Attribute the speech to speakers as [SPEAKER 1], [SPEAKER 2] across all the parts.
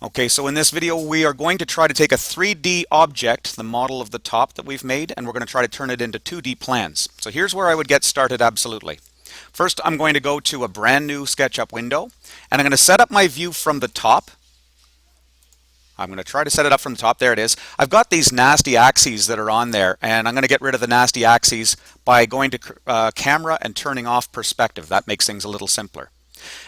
[SPEAKER 1] Okay, so in this video we are going to try to take a 3D object, the model of the top that we've made, and we're going to try to turn it into 2D plans. So here's where I would get started absolutely. First, I'm going to go to a brand new SketchUp window, and I'm going to set up my view from the top. I'm going to try to set it up from the top. There it is. I've got these nasty axes that are on there, and I'm going to get rid of the nasty axes by going to camera and turning off perspective. That makes things a little simpler.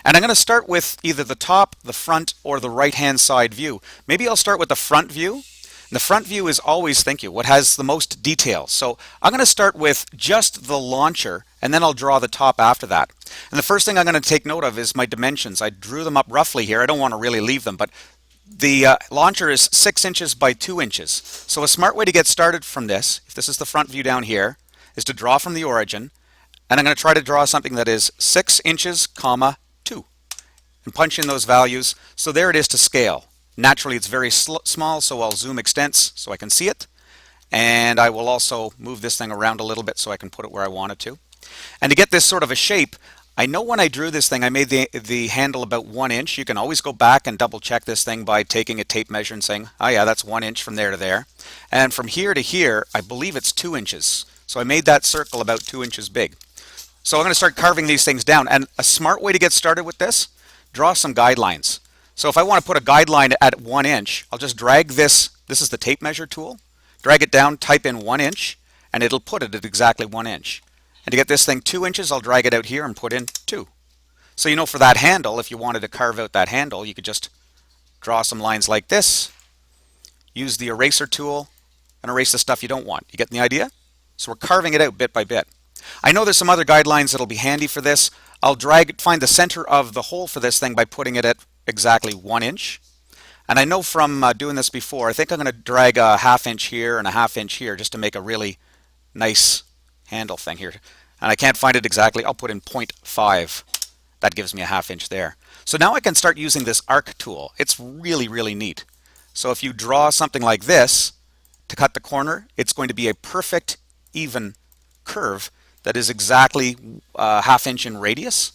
[SPEAKER 1] And I'm going to start with either the top, the front, or the right-hand side view. Maybe I'll start with the front view. And the front view is always, thank you, what has the most detail. So I'm going to start with just the launcher, and then I'll draw the top after that. And the first thing I'm going to take note of is my dimensions. I drew them up roughly here. I don't want to really leave them, but the launcher is 6 inches by 2 inches. So a smart way to get started from this, if this is the front view down here, is to draw from the origin. And I'm going to try to draw something that is 6 inches, comma, 2. And punch in those values. So there it is to scale. Naturally, it's very small, so I'll zoom extents so I can see it. And I will also move this thing around a little bit so I can put it where I want it to. And to get this sort of a shape, I know when I drew this thing, I made the handle about 1 inch. You can always go back and double check this thing by taking a tape measure and saying, oh yeah, that's 1 inch from there to there. And from here to here, I believe it's 2 inches. So I made that circle about 2 inches big. So I'm going to start carving these things down. And a smart way to get started with this, draw some guidelines. So if I want to put a guideline at 1 inch, I'll just drag this. This is the tape measure tool. Drag it down, type in 1 inch, and it'll put it at exactly 1 inch. And to get this thing 2 inches, I'll drag it out here and put in 2. So you know for that handle, if you wanted to carve out that handle, you could just draw some lines like this, use the eraser tool, and erase the stuff you don't want. You get the idea? So we're carving it out bit by bit. I know there's some other guidelines that'll be handy for this. I'll find the center of the hole for this thing by putting it at exactly 1 inch. And I know from doing this before, I think I'm going to drag a 1/2 inch here and a 1/2 inch here just to make a really nice handle thing here. And I can't find it exactly. I'll put in 0.5. That gives me a 1/2 inch there. So now I can start using this arc tool. It's really, really neat. So if you draw something like this to cut the corner, it's going to be a perfect, even curve that is exactly 1/2 inch in radius.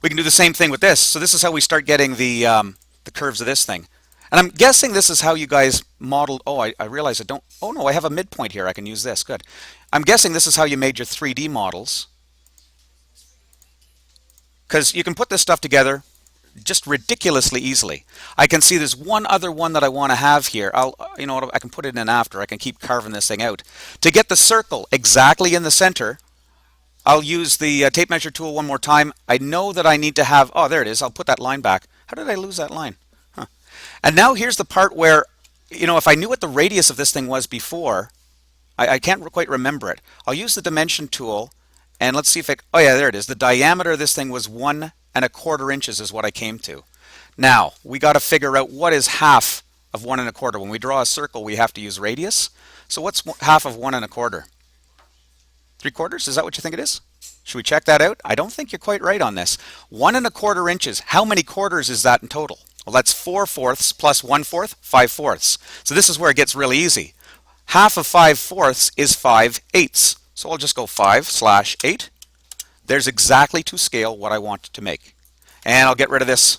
[SPEAKER 1] We can do the same thing with this. So this is how we start getting the curves of this thing. And I'm guessing this is how you guys modeled. Oh, I realize I don't. Oh no, I have a midpoint here. I can use this. Good. I'm guessing this is how you made your 3D models. Because you can put this stuff together just ridiculously easily. I can see there's one other one that I want to have here. You know what, I can put it in after. I can keep carving this thing out. To get the circle exactly in the center, I'll use the tape measure tool one more time. I know that I need to have, oh, there it is. I'll put that line back. How did I lose that line? Huh. And now here's the part where, you know, if I knew what the radius of this thing was before, I can't quite remember it. I'll use the dimension tool, and let's see if it, oh yeah, there it is. The diameter of this thing was 1¼ inches is what I came to. Now, we got to figure out what is half of 1¼ When we draw a circle, we have to use radius. So what's half of 1¼ 3/4? Is that what you think it is? Should we check that out? I don't think you're quite right on this. 1¼ inches. How many quarters is that in total? Well, that's 4/4 plus 1/4, 5/4. So this is where it gets really easy. Half of 5/4 is 5/8. So I'll just go 5/8. There's exactly to scale what I want to make. And I'll get rid of this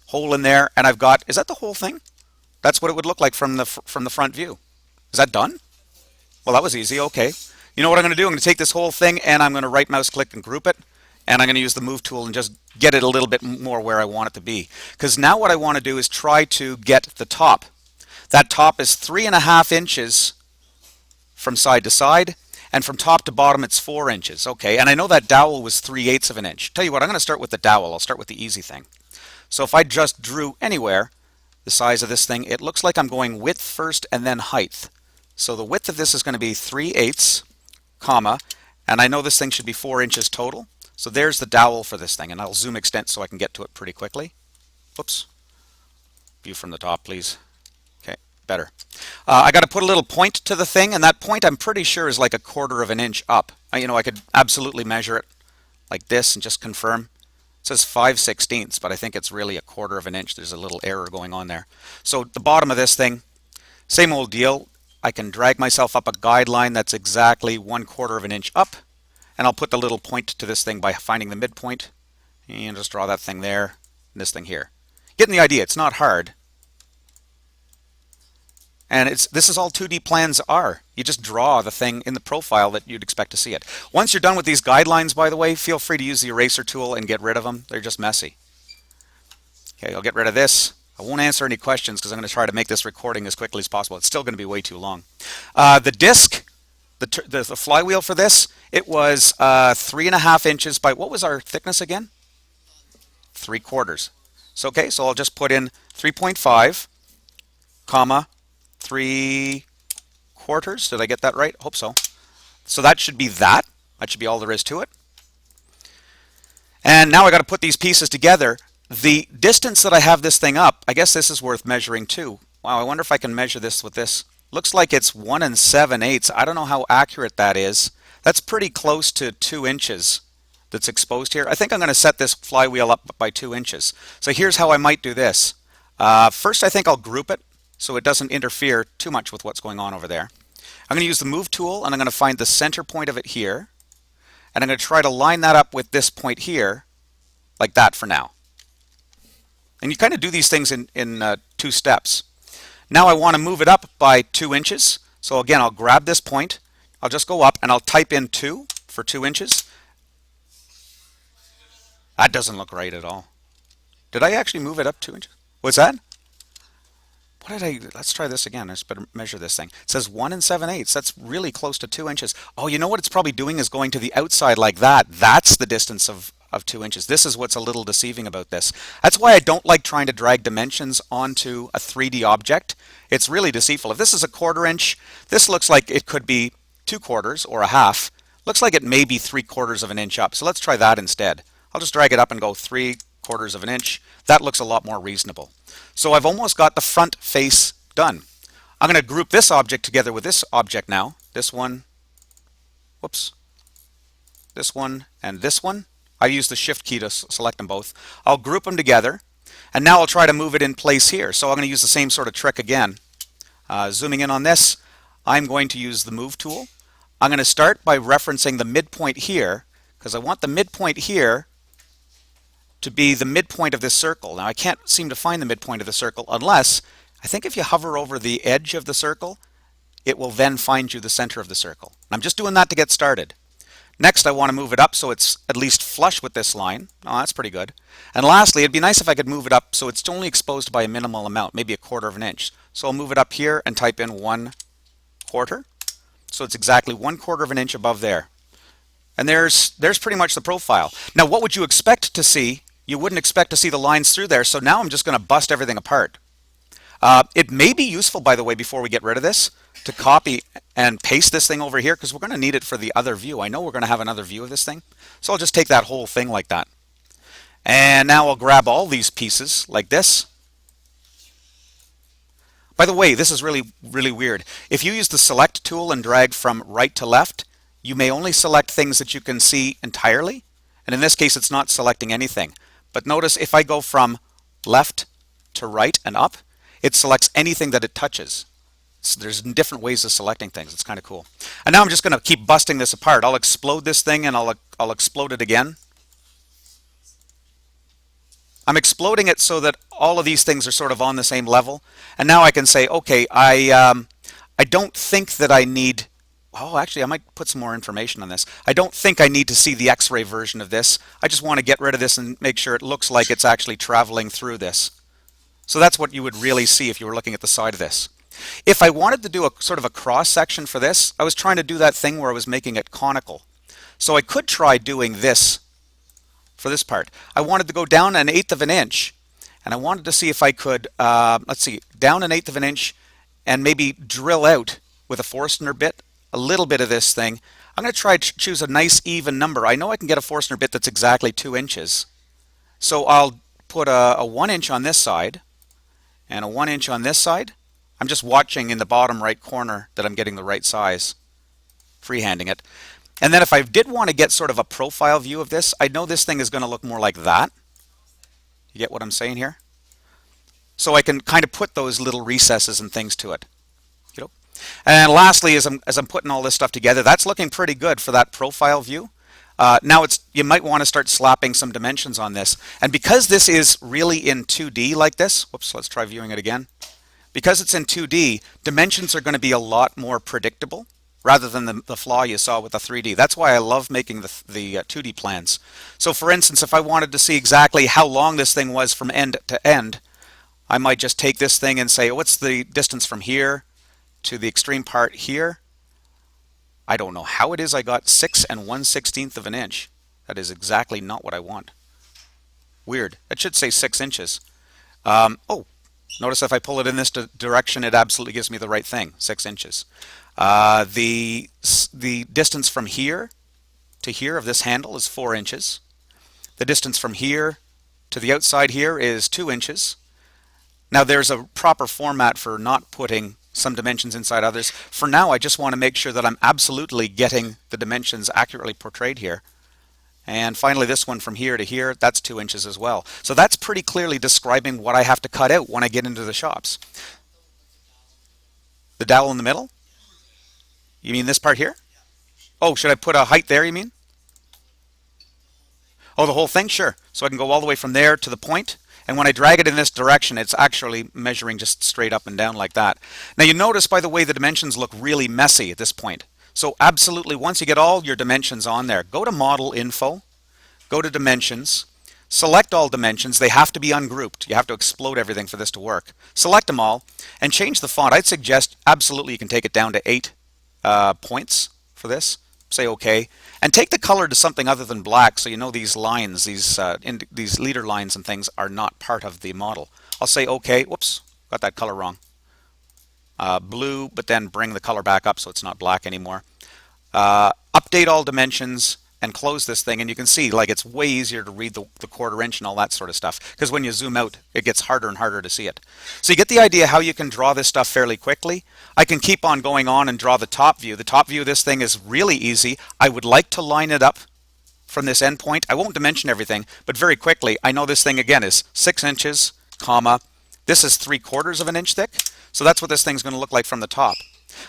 [SPEAKER 1] hole in there, and I've got, is that the whole thing? That's what it would look like from the front view. Is that done? Well, that was easy. Okay. You know what I'm going to do? I'm going to take this whole thing and I'm going to right mouse click and group it. And I'm going to use the move tool and just get it a little bit more where I want it to be. Because now what I want to do is try to get the top. That top is 3½ inches from side to side. And from top to bottom, it's 4 inches. Okay, and I know that dowel was 3/8 of an inch. Tell you what, I'm going to start with the dowel. I'll start with the easy thing. So if I just drew anywhere the size of this thing, it looks like I'm going width first and then height. So the width of this is going to be 3/8, comma, and I know this thing should be 4 inches total. So there's the dowel for this thing, and I'll zoom extent so I can get to it pretty quickly. Whoops. View from the top, please. Okay, better. I got to put a little point to the thing, and that point I'm pretty sure is like 1/4 inch up. You know, I could absolutely measure it like this and just confirm. It says 5/16, but I think it's really 1/4 inch. There's a little error going on there. So the bottom of this thing, same old deal. I can drag myself up a guideline that's exactly 1/4 inch up, and I'll put the little point to this thing by finding the midpoint and just draw that thing there and this thing here. Getting the idea, it's not hard. And this is all 2D plans are. You just draw the thing in the profile that you'd expect to see it. Once you're done with these guidelines, by the way, feel free to use the eraser tool and get rid of them. They're just messy. Okay, I'll get rid of this. I won't answer any questions because I'm going to try to make this recording as quickly as possible. It's still going to be way too long. The disc, the flywheel for this, it was 3.5 inches by, what was our thickness again? 3/4. So okay, so I'll just put in 3.5, comma, 3/4. Did I get that right? Hope so. So that should be that. That should be all there is to it. And now I got to put these pieces together. The distance that I have this thing up, I guess this is worth measuring too. Wow, I wonder if I can measure this with this. Looks like it's 1 7/8. I don't know how accurate that is. That's pretty close to 2 inches that's exposed here. I think I'm going to set this flywheel up by 2 inches. So here's how I might do this. First, I think I'll group it so it doesn't interfere too much with what's going on over there. I'm going to use the move tool and I'm going to find the center point of it here. And I'm going to try to line that up with this point here, like that for now. And you kind of do these things in 2 steps. Now I want to move it up by 2 inches. So again, I'll grab this point. I'll just go up and I'll type in 2 for 2 inches. That doesn't look right at all. Did I actually move it up 2 inches? What's that? Let's try this again. Let's better measure this thing. It says 1 7/8. That's really close to 2 inches. Oh, you know what it's probably doing is going to the outside like that. That's the distance of 2 inches. This is what's a little deceiving about this. That's why I don't like trying to drag dimensions onto a 3D object. It's really deceitful. If this is a 1/4 inch, this looks like it could be 2/4 or a half. Looks like it may be 3/4 of an inch up. So let's try that instead. I'll just drag it up and go 3/4 of an inch. That looks a lot more reasonable. So I've almost got the front face done. I'm going to group this object together with this object now. This one, whoops, this one and this one. I use the shift key to select them both. I'll group them together and now I'll try to move it in place here. So I'm going to use the same sort of trick again. Zooming in on this, I'm going to use the move tool. I'm going to start by referencing the midpoint here because I want the midpoint here to be the midpoint of this circle. Now I can't seem to find the midpoint of the circle unless, I think if you hover over the edge of the circle, it will then find you the center of the circle. I'm just doing that to get started. Next, I want to move it up so it's at least flush with this line. Oh, that's pretty good. And lastly, it'd be nice if I could move it up so it's only exposed by a minimal amount, maybe 1/4 of an inch. So I'll move it up here and type in 1/4. So it's exactly 1/4 of an inch above there. And there's pretty much the profile. Now, what would you expect to see? You wouldn't expect to see the lines through there. So now I'm just going to bust everything apart. It may be useful, by the way, before we get rid of this, to copy and paste this thing over here because we're going to need it for the other view. I know we're going to have another view of this thing. So I'll just take that whole thing like that. And now I'll grab all these pieces like this. By the way, this is really, really weird. If you use the select tool and drag from right to left, you may only select things that you can see entirely. And in this case, it's not selecting anything. But notice if I go from left to right and up, it selects anything that it touches. So there's different ways of selecting things. It's kind of cool. And now I'm just going to keep busting this apart. I'll explode this thing and I'll explode it again. I'm exploding it so that all of these things are sort of on the same level. And now I can say, okay, I don't think that I need, oh, actually, I might put some more information on this. I don't think I need to see the X-ray version of this. I just want to get rid of this and make sure it looks like it's actually traveling through this. So that's what you would really see if you were looking at the side of this. If I wanted to do a sort of a cross section for this, I was trying to do that thing where I was making it conical. So I could try doing this for this part. I wanted to go down 1/8 of an inch, and I wanted to see if I could, let's see, down 1/8 of an inch and maybe drill out with a Forstner bit a little bit of this thing. I'm going to try to choose a nice even number. I know I can get a Forstner bit that's exactly 2 inches. So I'll put a 1 inch on this side and a 1 inch on this side. I'm just watching in the bottom right corner that I'm getting the right size, freehanding it. And then if I did want to get sort of a profile view of this, I know this thing is going to look more like that. You get what I'm saying here? So I can kind of put those little recesses and things to it. You know? And lastly, as I'm putting all this stuff together, that's looking pretty good for that profile view. Now you might want to start slapping some dimensions on this. And because this is really in 2D like this, whoops, let's try viewing it again. Because it's in 2D, dimensions are going to be a lot more predictable rather than the flaw you saw with the 3D. That's why I love making the 2D plans. So for instance, if I wanted to see exactly how long this thing was from end to end, I might just take this thing and say, what's the distance from here to the extreme part here? I don't know how it is I got 6 1/16 of an inch. That is exactly not what I want. Weird. It should say 6 inches. Oh, notice if I pull it in this direction, it absolutely gives me the right thing, 6 inches. The distance from here to here of this handle is 4 inches. The distance from here to the outside here is 2 inches. Now there's a proper format for not putting some dimensions inside others. For now, I just want to make sure that I'm absolutely getting the dimensions accurately portrayed here. And finally, this one from here to here, that's 2 inches as well. So that's pretty clearly describing what I have to cut out when I get into the shops. The dowel in the middle? You mean this part here? Oh, should I put a height there, you mean? Oh, the whole thing? Sure. So I can go all the way from there to the point. And when I drag it in this direction, it's actually measuring just straight up and down like that. Now you notice, by the way, the dimensions look really messy at this point. So absolutely, once you get all your dimensions on there, go to Model Info, go to Dimensions, select all dimensions. They have to be ungrouped. You have to explode everything for this to work. Select them all and change the font. I'd suggest absolutely you can take it down to 8 points for this. Say OK, and take the color to something other than black, so you know these lines, these leader lines and things are not part of the model. I'll say OK. Whoops, got that color wrong. Blue, but then bring the color back up so it's not black anymore. Update all dimensions and close this thing, and you can see like it's way easier to read the quarter inch and all that sort of stuff, because when you zoom out it gets harder and harder to see it. So you get the idea how you can draw this stuff fairly quickly. I can keep on going on and draw the top view. The top view of this thing is really easy. I would like to line it up from this end point. I won't dimension everything, but very quickly I know this thing again is 6 inches, comma, this is 3/4 of an inch thick, so that's what this thing's going to look like from the top.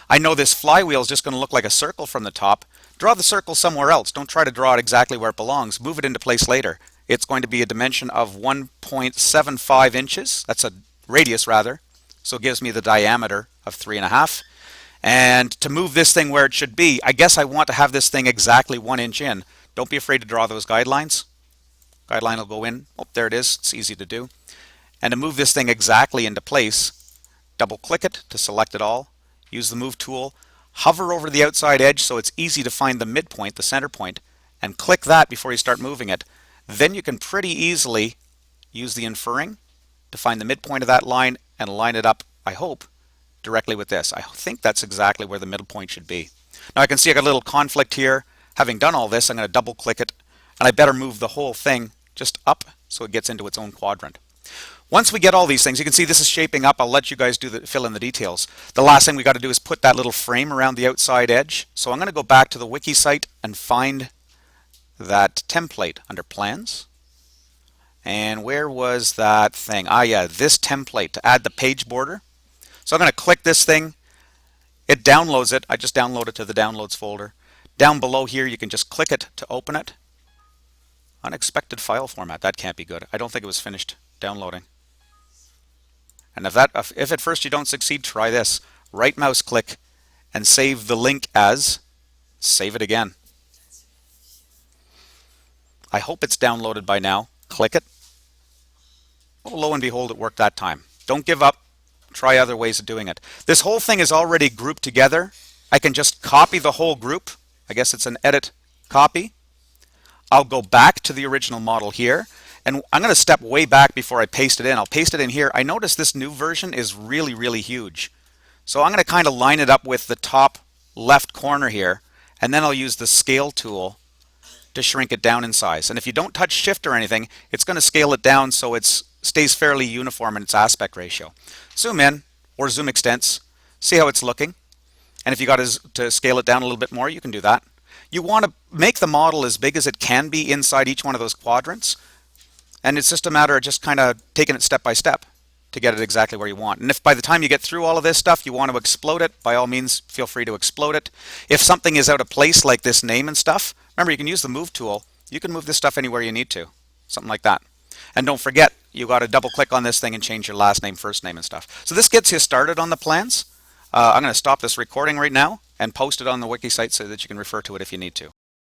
[SPEAKER 1] I know this flywheel is just going to look like a circle from the top. Draw the circle somewhere else. Don't try to draw it exactly where it belongs. Move it into place later. It's going to be a dimension of 1.75 inches. That's a radius rather. So it gives me the diameter of 3.5. And to move this thing where it should be, I guess I want to have this thing exactly 1 inch in. Don't be afraid to draw those guidelines. Guideline will go in. Oh, there it is. It's easy to do. And to move this thing exactly into place, double click it to select it all. Use the move tool. Hover over the outside edge so it's easy to find the midpoint, the center point, and click that before you start moving it. Then you can pretty easily use the inferring to find the midpoint of that line and line it up, I hope, directly with this. I think that's exactly where the middle point should be. Now I can see I got a little conflict here. Having done all this, I'm going to double click it, and I better move the whole thing just up so it gets into its own quadrant. Once we get all these things, you can see this is shaping up. I'll let you guys fill in the details. The last thing we got to do is put that little frame around the outside edge. So I'm going to go back to the wiki site and find that template under Plans. And where was that thing? Ah, yeah, this template to add the page border. So I'm going to click this thing. It downloads it. I just download it to the Downloads folder. Down below here, you can just click it to open it. Unexpected file format. That can't be good. I don't think it was finished downloading. And if at first you don't succeed, try this. Right mouse click and save the link as, save it again. I hope it's downloaded by now. Click it. Oh, lo and behold, it worked that time. Don't give up. Try other ways of doing it. This whole thing is already grouped together. I can just copy the whole group. I guess it's an edit copy. I'll go back to the original model here. And I'm going to step way back before I paste it in. I'll paste it in here. I notice this new version is really, really huge. So I'm going to kind of line it up with the top left corner here. And then I'll use the scale tool to shrink it down in size. And if you don't touch shift or anything, it's going to scale it down so it stays fairly uniform in its aspect ratio. Zoom in or zoom extents. See how it's looking. And if you got to scale it down a little bit more, you can do that. You want to make the model as big as it can be inside each one of those quadrants. And it's just a matter of just kind of taking it step by step to get it exactly where you want. And if by the time you get through all of this stuff, you want to explode it, by all means, feel free to explode it. If something is out of place, like this name and stuff, remember, you can use the move tool. You can move this stuff anywhere you need to, something like that. And don't forget, you got to double click on this thing and change your last name, first name and stuff. So this gets you started on the plans. I'm going to stop this recording right now and post it on the wiki site so that you can refer to it if you need to.